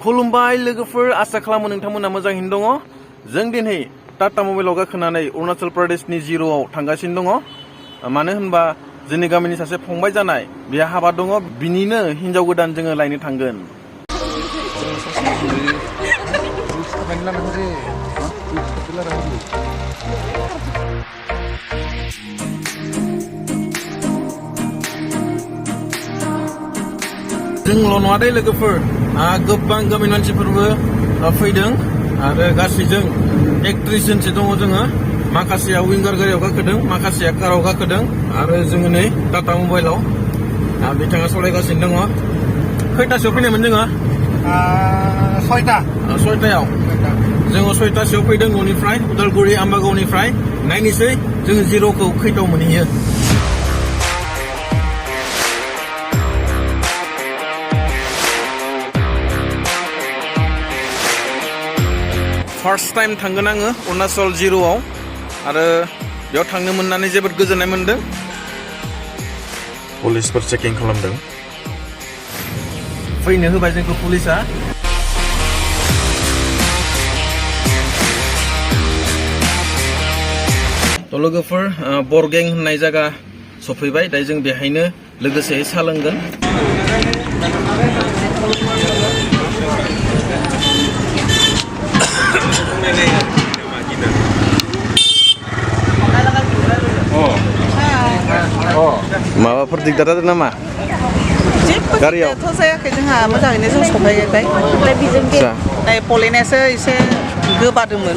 खुलुमबाय लोगोफोर आसा खालामो नोंथांमोना मोजाङैनो दङ। जों दिनै टाटा मबाइलाव गाखोनानै अरुणाचल प्रदेशनि जिर'आव थांगासिनो दङ। मानो होनबा जोंनि गामिनि सासे फंबाय जानाय बिहा हाबा दङ, बिनिनो हिनजाव गोदान जोङो लायनो थांगोन। जोंल' नङा दे लोगोफोर, गोबां गामिनि मानसिफोरबो फैदों आरो गासैजों 31 जनसो दङ जोङो। माखासेया विंगार गारियाव गाखोदों, माखासेया काराव गाखोदों आरो जोङो नै टाटा मबाइलाव बिथाङा सालायगासिनो दङ। खैथासोआव फैनायमोन जोङो? 6टायाव जोङो 6टासोआव फैदों न'निफ्राय, उदालगुरि आम्बागावनिफ्राय। नायनोसै जोङो जिर'खौ खैथायाव मोनहैयो। फार्स्ट टाइम थांगोन आङो अरुणाचल जिर'आव आरो बेयाव थांनो मोननानै जोबोद गोजोननाय मोनदों। पुलिसफोर चेकिं खालामदों, फैनो होबाय जोंखौ पुलिसा। लोगोफोर बरगें होननाय जायगा सफैबाय, दायो जों बेहायनो लोगोसे साहा लोंगोन। माबाफोर दिगदार जादों नामा गारियाव? जेबो जायाखै, जोंहा मोजाङैनो जों सफैबाय। ओमफ्राय पलेनासो एसे गोबादोंमोन,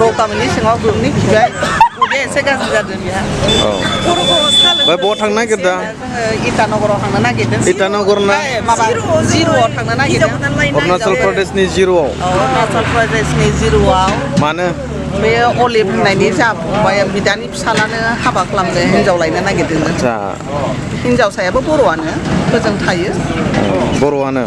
रौतामोननि सिङाव गोबनि खिबाय, उदैया एसे गाज्रि जादों बेहा। बहा थांनो नागिरदों? जोङो इटानगराव थांनो नागिरदों। इटानगर ना माबा जिर'आव थांनो नागिरदों, अरुणाचल प्रदेशनि जिर'आव। अरुणाचल प्रदेशनि जिर'आव। मानो? बे अलिभ होननायनि जा फंबाय बिदानि फिसालानो हाबा खालामनो हिनजाव लायनो नागिरदोंमोन। हिनजावसायाबो बर'आनो, होजों थायो। बर'आनो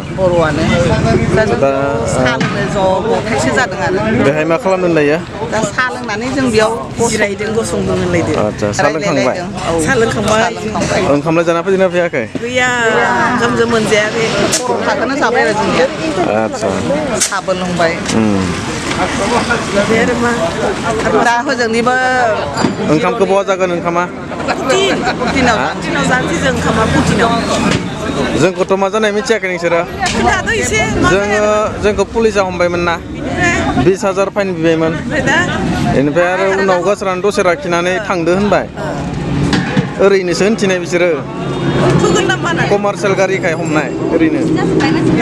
साहा लोंनो ज' गथायसो जादों आरो। बेहाय मा खालामदों दायो? दा साहा लोंनानै जों बेयाव जिरायदों, गसंदों होनलायदों। आदसा, साहा लोंखांबाय? साहा लोंखांबाय। ओंखामलाय जाना फैदोंना फैयाखै? गैया, ओंखामजों मोनजायाखै। पर'थाखौनो जाबाय आरो जोंनिया। आदसा, साहाबो लोंबाय। दा होजोंनिबो ओंखामखौ बहा जागोन? ओंखामा पुटिनाव जानोसै जों ओंखामा पुटिनाव। जोंखौथ' मा जानाय मिथियाखै नोंसोरो? जोंखौ पुलिसा हमबायमोन ना, 20,000 फाइन बिबायमोन। बेनिफ्राय आरो उनाव गावसोरानो दसे लाखिनानै थांदो होनबाय। ओरैनोसो होनथिनाय बिसोरो, कमार्सियेल गारिखाय हमनाय ओरैनो।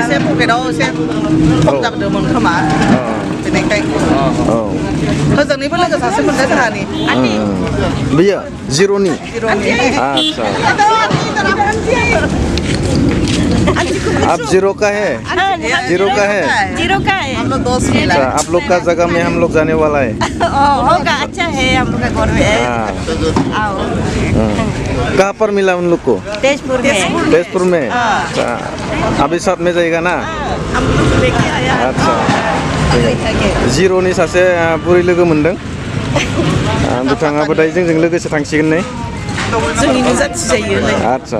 एसे पकेटाव एसे खम जाबोदोंमोन खोमा, बेनिखाय होजोंनिबो लोगो सासे मोनदों जोंहानि। बेयो जिर'नि? आच्छा, आप जीरो का है? जीरो का है? हम लोग दोस्त मिला। अच्छा, आप लोग का जगह में हम लोग जाने वाला है। होगा, अच्छा है, हम लोग का घर में है। आओ। कहाँ पर मिला उन लोग को? तेजपुर में। तेजपुर में? अच्छा, अभी साथ में जाएगा ना? हम लोग लेके आया। अच्छा, जिर'नि सासे बुरै लोगो मोनदों, बिथाङाबो दायो जोंजों लोगोसे थांसिगोन नै। जोंनिनो जाथि जायो। आच्छा,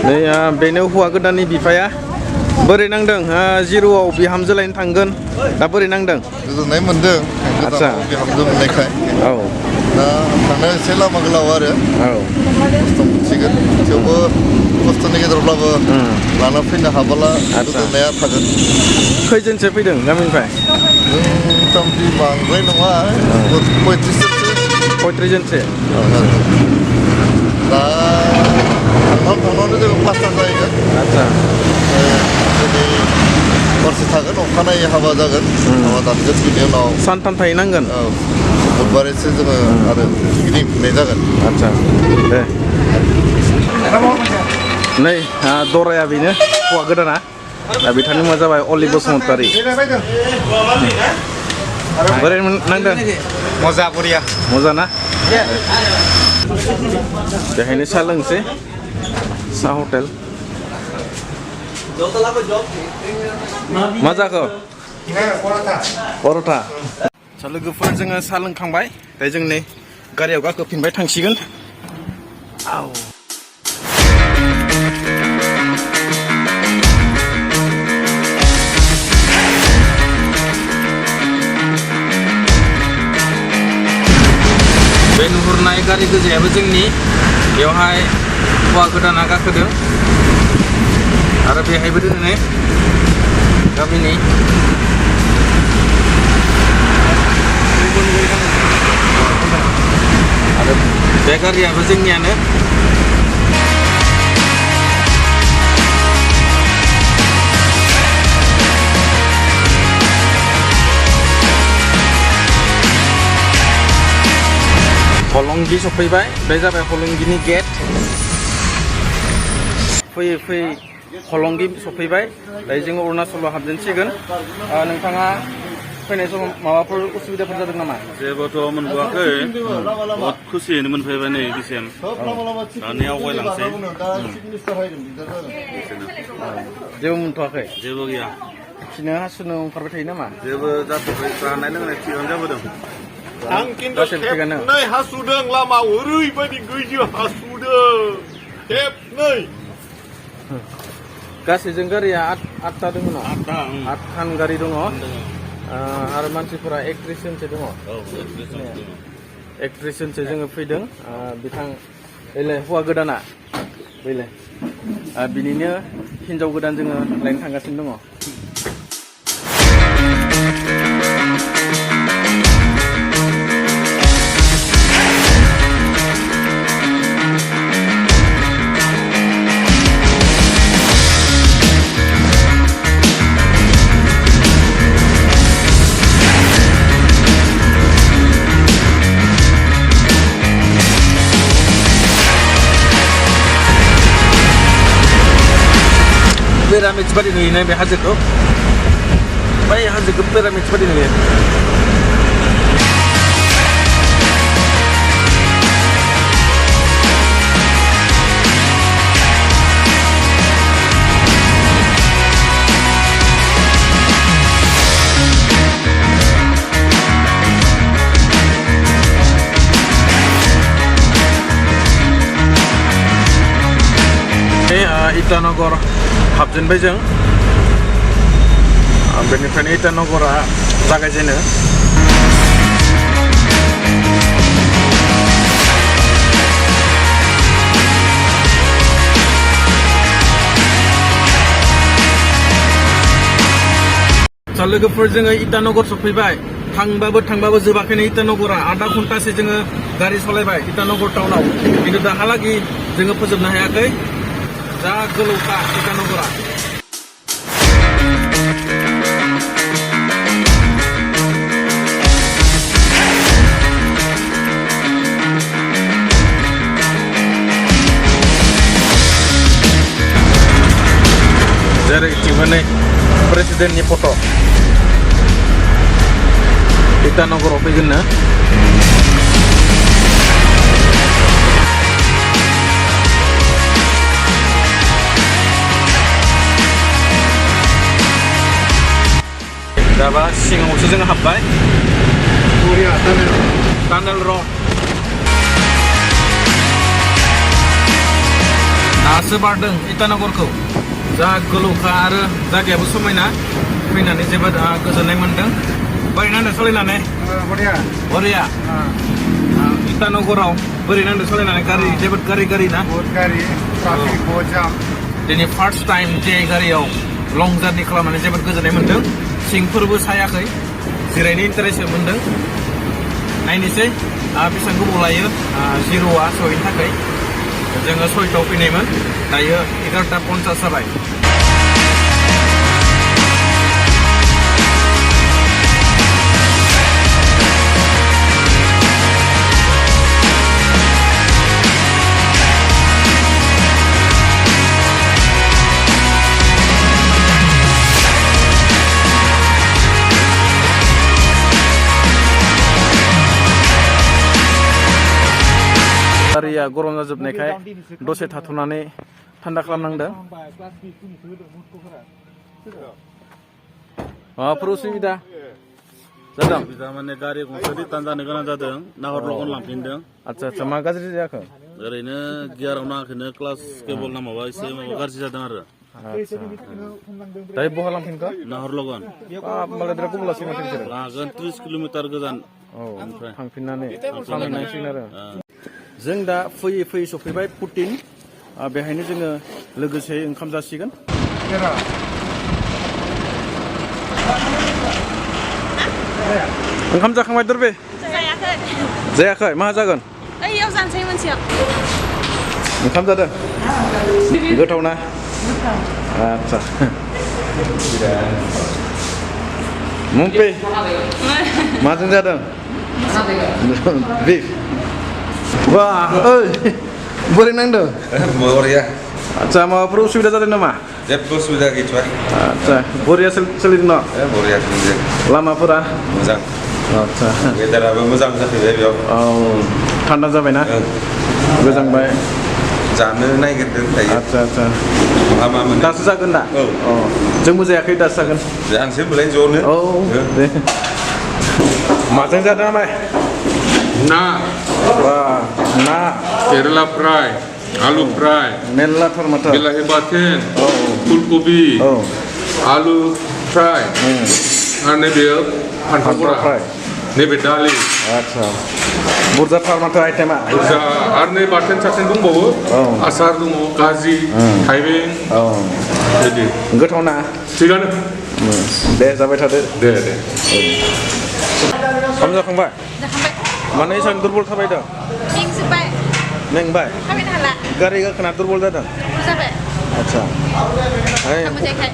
नै बेनो हौवा गोदाननि बिफाया। बोरै नांदों जिर'आव बिहामजो लायनो थांगोन? दा बोरै नांदों? गोजोननाय मोनदों। आच्छा, बिहामजो मोननायखाय। औ, दा थांनो एसे लामा गोलाव आरो औ, खस्थ' मोनसिगोन, थेवबो खस्थ'नि गेजेरावब्लाबो लाना फैनो हाबोला गोजोननाया थागोन। खैजोनसो फैदों गामिनिफ्राय? जों मथा मथि बांद्राय नङा, 35 जनसो। 35 जनसो? दा थांनायावनो जोङो 5ता जाहैगोन। आच्छा, दिनै हरसे थागोन, अखानायै हाबा जागोन, हाबा दानगोन, बिनि उनाव सानथाम थाहैनांगोन। औ, बुधबारैसो जोङो आरो गिदिंफिननाय जागोन। आच्छा, दे। नै दराया बेनो हौवा गोदाना, दा बिथांनि मुङा जाबाय अलिभ बसुमतारी। बोरै नांदों? मजा बरिया। मोजा ना? बेहायनो साहा लोंसै, साहा हटेल। मा जाखो? पर'था। लोगोफोर जोङो साहा लोंखांबाय, दायो जों नै गारियाव गाखोफिनबाय थांसिगोन। आव गारि गोजायाबो जोंनि बेवहाय हौवा गोदाना गाखोदों आरो बेहायबो दोनै गामिनि आरो बे गारियाबो जोंनियानो हलंगि सफैबाय बे जाबाय हलंगिनि गेट फैयै फैयै हलंगि सफैबाय दायो जोङो अरुणाचलाव हाबजेनसिगोन नोंथाङा फैनाय समाव माबाफोर उसुबिदाफोर जादों नामा जेबोथ' मोनबोआखै बहुत खुसियैनो मोनफैबाय नै बिसिम दानिया आवगायलांसै जेबो मोनथ'वाखै जेबो गैया खिनो हासुनो ओंखारबाय थायो नामा जेबो जाथ'वाखै जानाय लोंनाय थिगानो जाबोदों आं खिन्थु खेबनै हासुदों लामायाव ओरैबायदि गैजो हासुदों खेबनै गासैजों गारिया आठथा दङ आठखान गारि दङ आरो मानसिफोरा 31 जनसो दङ 31 जनसो जोङो फैदों बिथां बेलाय हौवा गोदाना बेलाय बिनिनो हिनजाव गोदान जोङो लायनो थांगासिनो दङ पिरामिड बादि नुयोना बे हाजोखौ बै हाजोखौ पिरामिड बादि नुयो इटानगर हाबजेनबाय जों बेनिफ्रायनो इटानगरा जागायजेनो लोगोफोर जोङो इटानगर सफैबाय थांबाबो जोबाखैनो इटानगरा आधा घन्टासो जोङो गारि सालायबाय इटानगर टाउनाव खिन्थु दाहालागि जोङो फोजोबनो हायाखै जा गोलावखा इटानगरा जेरै इथिंबो प्रेसिडेन्टनि फट' इटानगराव फैगोन ना दाबा सिङावसो जों हाबबाय टानेल रड दासो बारदों इटानगरखौ जा गोलावखा आरो जायगायाबो समायना फैनानै जोबोद गोजोननाय मोनदों बोरै नांदों सालायनानै बरिया इटानगराव बोरै नांदों सालायनानै गारि जोबोद गारि ना दिनै फार्स्ट टाइम जे गारियाव लं जार्नि खालामनानै जोबोद गोजोननाय मोनदों सिंफोरबो सायाखै जिरायनो इन्टारेस्ट मोनदों नायनोसै बेसेबां गोबाव लायो जिर'आ सहैनो थाखाय जोङो 6टायाव फैनायमोन दायो 11:50 जाबाय गारिया गरम जाजोबनायखाय दसे थाथ'नानै थान्दा खालामनांदों माबाफोर उसुबिदा जादों माने गारि गंसे रिटार्न जानो गोनां जादों नाहरलगुन लांफिनदों आदसा मा गाज्रि जायाखै ओरैनो गियाराव नाङाखैनो क्लास केबल ना माबा एसे गाज्रि जादों आरो दायो बहा लांफिनखो नाहरलगुन होमबालाय बिराद गोबाव लासै माथो बिसोरो लागोन 30 किल'मिटार गोजान थांफिननानै खामायनांसिगोन आरो जों दा फैयै फैयै सफैबाय पुटिन बेहायनो जोङो लोगोसे ओंखाम जासिगोन ओंखाम जाखांबाय दरबे जायाखै जायाखै मा जागोन ओइयाव जानोसै मोनसेयाव ओंखाम जादों गोथाव ना आच्छा मुम्पे माजों जादों बिफ wah बोरै नांदों बरिया आच्छा माबाफोर उसुबिदा जादों नामा जेबो उसुबिदा गैथ'आ आच्छा बरिया सोलिदों न बरिया सोलिदों लामाफोरा मोजां आच्छा वेदाराबो मोजां जाफैबाय बेयाव औ थान्दा जाबायना गोजांबाय जानो नागिरदों दायो आच्छा आच्छा मा मा मोनो दासो जागोन दा औ जोंबो जायाखै दासो जागोन जानोसै होनबालाय ज'नो औ दे माजों जादों आमाय ना wah ना केरेला फ्राय आलु फ्राय मेल्लाथार माथो बिलाहि बाथोन औ फुलकबि औ आलु फ्राय आरो नैबे फान्थाव बरा फ्राय नैबे दालि आच्छा बुरजाथार माथो आइटेमा बुरजा आरो नै बाथोन साथोन दंबावो औ आसार दङ गाजि थाइबें औ बिदि गोथाव ना थिगानो दे जाबाय थादो दे दे ओंखाम जाखांबाय जाखांबाय मानो एसां दुरबल थाबायदों मेंजोब्बाय मेंबाय थाबायनो हाला गारि गाखोना दुरबल जादों जाबाय आच्छा ओंखाम मोनजायाखै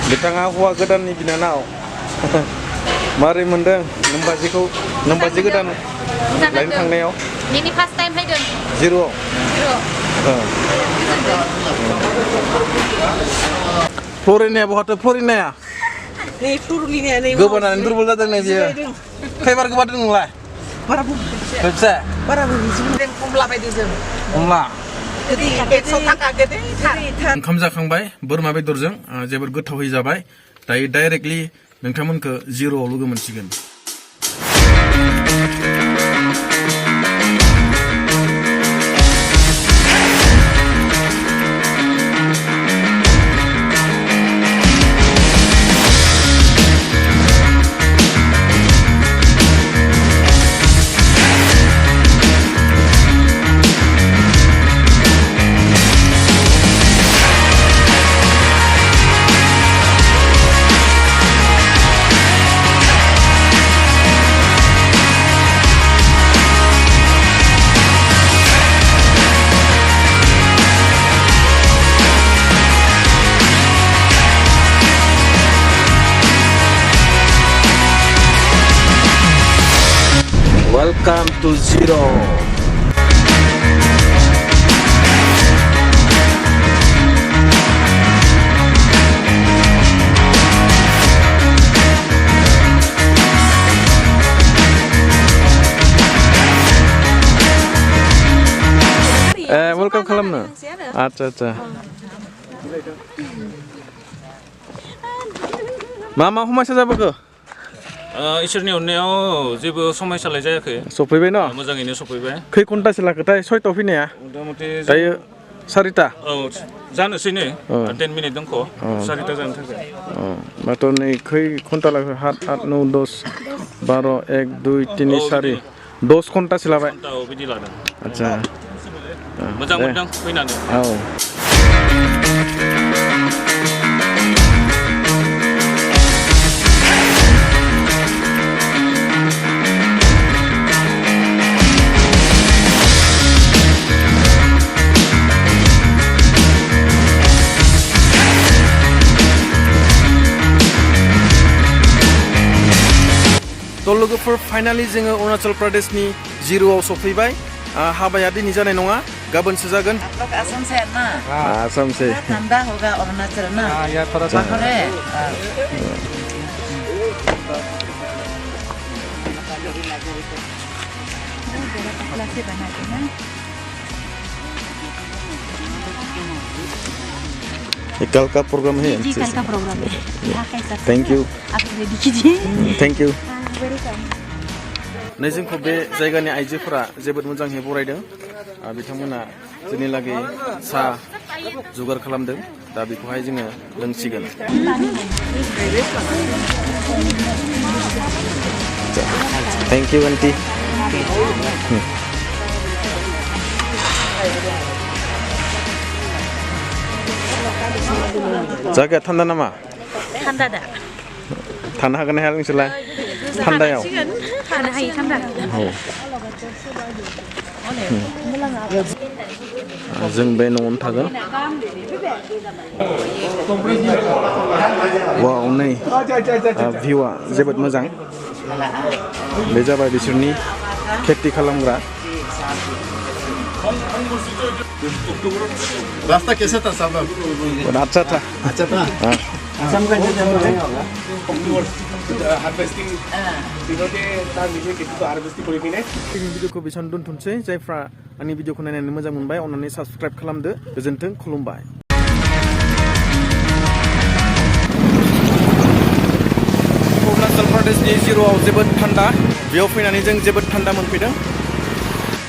बिथाङा हौवा गोदाननि बिनानाव मारै मोनदों नोमबाजि गोदान लायनो थांनायाव दिनै फार्स्ट टाइम फैदों जिर'आव फरायनाया बहाथो फरायनाया नै फुरुलिनाया नै गोबानानै दुरबल जादों नै बियो खैबार गोबादों नोंलाय बारा खेबसे बारा जों खमला बायदों जों हमला गोदै 100 थाखा गोदै ओंखाम जाखांबाय बोरमा बेदरजों जोबोद गोथावै जाबाय दायो डाइरेक्टलि नोंथांमोनखौ जिर'आव लोगो मोनसिगोन Welcome to Zero. Welcome खालामनो आच्छा मा समस्या जाबोखो इसोरनि अननायाव जेबो समस्यालाय जायाखै सफैबाय न मोजाङैनो सफैबाय खै घन्टासो लाखोथाय 6टायाव फैनाया मथा-मथि दायो 4टा औ जानोसै नै 10 मिनिट दंख' 4टा जानो थाखाय माथ' नै खै घन्टा लाखो 7 8 9 10 12 1 2 3 4 10 घन्टासो लाबाय घन्टायाव बिदि लादों आच्छा मोजां मोनदों फैनानै औ लोगोफोर फाइनालि जोङो अरुणाचल प्रदेशनि जिर'आव सफैबाय हाबाया दिनै जानाय नङा गाबोनसो जागोन आसाम से ना आसाम से ठंडा होगा अरुणाचल ना या थोड़ा सा कल का प्रोग्राम है जी कल का प्रोग्राम है थैंक यू आप रेडी कीजिए थैंक यू वेलकम नै जोंखौ बे जायगानि आइजोफोरा जोबोद मोजाङै बरायदों बिथांमोना जोंनि लागै सा जुगार खालामदों दा बेखौहाय जोङो लोंसिगोन थैंक यू आंटी जायगाया थान्दा नामा? थान्दा दा थानो हागोन ना हाया नोंसोरलाय थान्दायाव? थानो हायो थान्दा जों बे न'आवनो थागोन वाव नै भिउआ जोबोद मोजां बे जाबाय बिसोरनि खेथि खालामग्रा रास्ता कैसा था साहब अच्छा था अच्छा था भिडिअखौ बेसेबां दोनथ'नोसै जायफ्रा आंनि भिडिअखौ नायनानै मोजां मोनबाय अननानै साबस्क्राइब खालामदो गोजोन्थों खुलुमबाय अरुणाचल प्रदेशनि जिर'आव जोबोद थान्दा बेयाव फैनानै जों जोबोद थान्दा मोनफैदों